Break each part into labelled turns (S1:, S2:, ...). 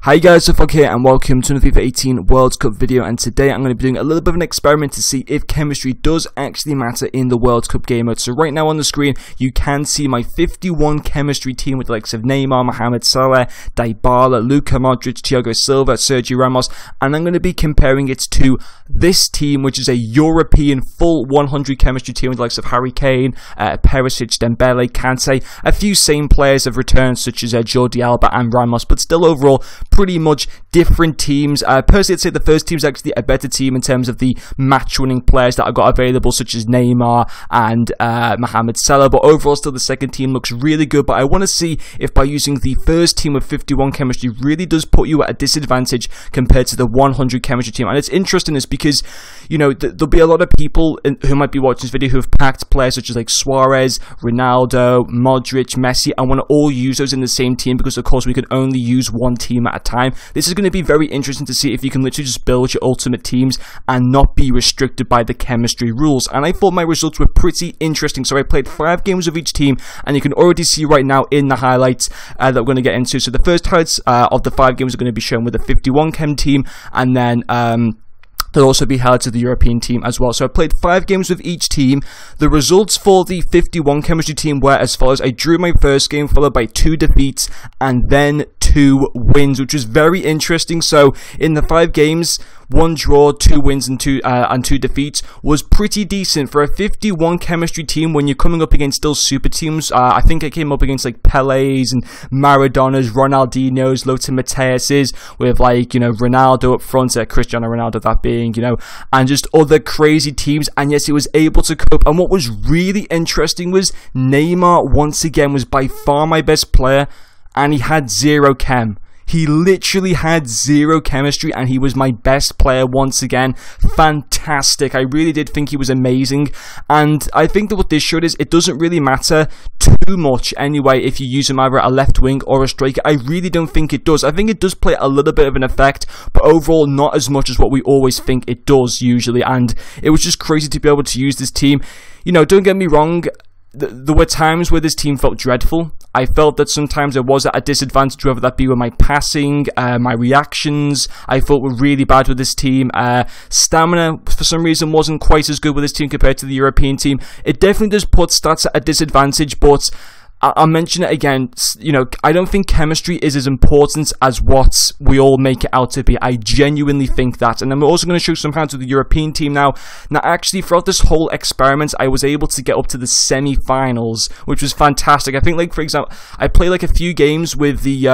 S1: Hi guys, so Fog here and welcome to another FIFA 18 World Cup video, and today I'm going to be doing a little bit of an experiment to see if chemistry does actually matter in the World Cup game mode. So right now on the screen you can see my 51 chemistry team with the likes of Neymar, Mohamed Salah, Dybala, Luka Modric, Thiago Silva, Sergio Ramos, and I'm going to be comparing it to this team, which is a European full 100 chemistry team with the likes of Harry Kane, Perisic, Dembele, Kante. A few same players have returned such as Jordi Alba and Ramos, but still overall pretty much different teams. Personally, I'd say the first team is actually a better team in terms of the match-winning players that I've got available, such as Neymar and Mohamed Salah, but overall still the second team looks really good. But I want to see if by using the first team with 51 chemistry really does put you at a disadvantage compared to the 100 chemistry team. And it's interesting is because, you know, there'll be a lot of people who might be watching this video who have packed players such as like Suarez, Ronaldo, Modric, Messi, and want to all use those in the same team because of course we can only use one team at a time. This is going to be very interesting to see if you can literally just build your ultimate teams and not be restricted by the chemistry rules. And I thought my results were pretty interesting. So I played 5 games of each team, and you can already see right now in the highlights that we're going to get into. So the first highlights of the 5 games are going to be shown with the 51 chem team, and then there'll also be highlights of the European team as well. So I played 5 games with each team. The results for the 51 chemistry team were as follows. I drew my first game, followed by 2 defeats, and then 2 wins, which was very interesting. So in the 5 games, 1 draw, 2 wins, and 2 defeats was pretty decent for a 51 chemistry team when you're coming up against still super teams. I think I came up against like Pele's and Maradona's, Ronaldinho's, Lothar Matthäus's, with like, you know, Ronaldo up front, Cristiano Ronaldo that being, you know, and just other crazy teams. And yes, it was able to cope. And what was really interesting was Neymar once again was by far my best player, and he had 0 chem. He literally had 0 chemistry, and he was my best player once again. Fantastic. I really did think he was amazing. And I think that what this showed is it doesn't really matter too much anyway if you use him either at a left wing or a striker. I really don't think it does. I think it does play a little bit of an effect, but overall not as much as what we always think it does usually. And it was just crazy to be able to use this team. You know, don't get me wrong. There were times where this team felt dreadful. I felt that sometimes I was at a disadvantage, whether that be with my passing, my reactions, I thought were really bad with this team. Stamina, for some reason, wasn't quite as good with this team compared to the European team. It definitely does put stats at a disadvantage, but I'll mention it again, you know, I don't think chemistry is as important as what we all make it out to be. I genuinely think that. And then we're also going to show some hands with the European team now. Now, actually, throughout this whole experiment, I was able to get up to the semi-finals, which was fantastic. I think, like, for example, I played, like, a few games with the,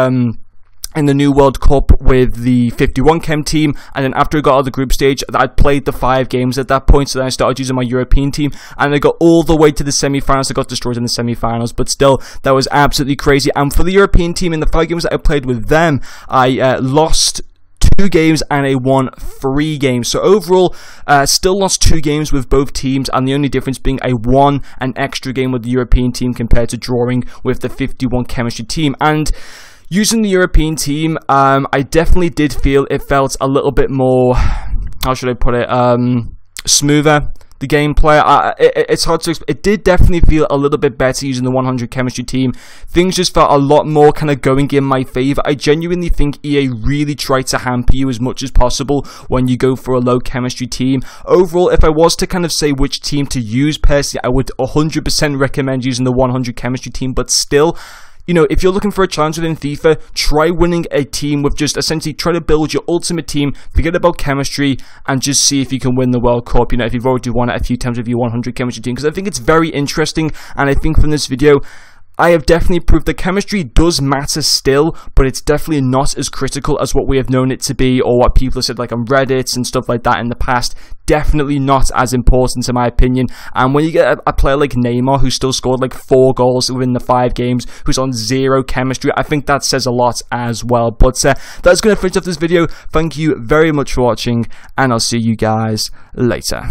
S1: in the new World Cup with the 51 chem team, and then after I got out of the group stage, I played the 5 games at that point, so then I started using my European team, and I got all the way to the semi-finals. I got destroyed in the semi-finals, but still, that was absolutely crazy. And for the European team, in the 5 games that I played with them, I lost 2 games and I won 3 games. So overall, still lost 2 games with both teams, and the only difference being I won an extra game with the European team compared to drawing with the 51 chemistry team. And using the European team, I definitely did feel it felt a little bit more, how should I put it, smoother. The gameplay, it's hard to explain. It did definitely feel a little bit better using the 100 chemistry team. Things just felt a lot more kind of going in my favour. I genuinely think EA really tried to hamper you as much as possible when you go for a low chemistry team. Overall, if I was to kind of say which team to use personally, I would 100% recommend using the 100 chemistry team, but still, you know, if you're looking for a challenge within FIFA, try winning a team with just essentially try to build your ultimate team, forget about chemistry, and just see if you can win the World Cup, you know, if you've already won it a few times with your 100 chemistry team, because I think it's very interesting. And I think from this video, I have definitely proved that chemistry does matter still, but it's definitely not as critical as what we have known it to be, or what people have said like on Reddit and stuff like that in the past. Definitely not as important in my opinion. And when you get a player like Neymar, who still scored like 4 goals within the 5 games, who's on 0 chemistry, I think that says a lot as well. But that's going to finish off this video. Thank you very much for watching, and I'll see you guys later.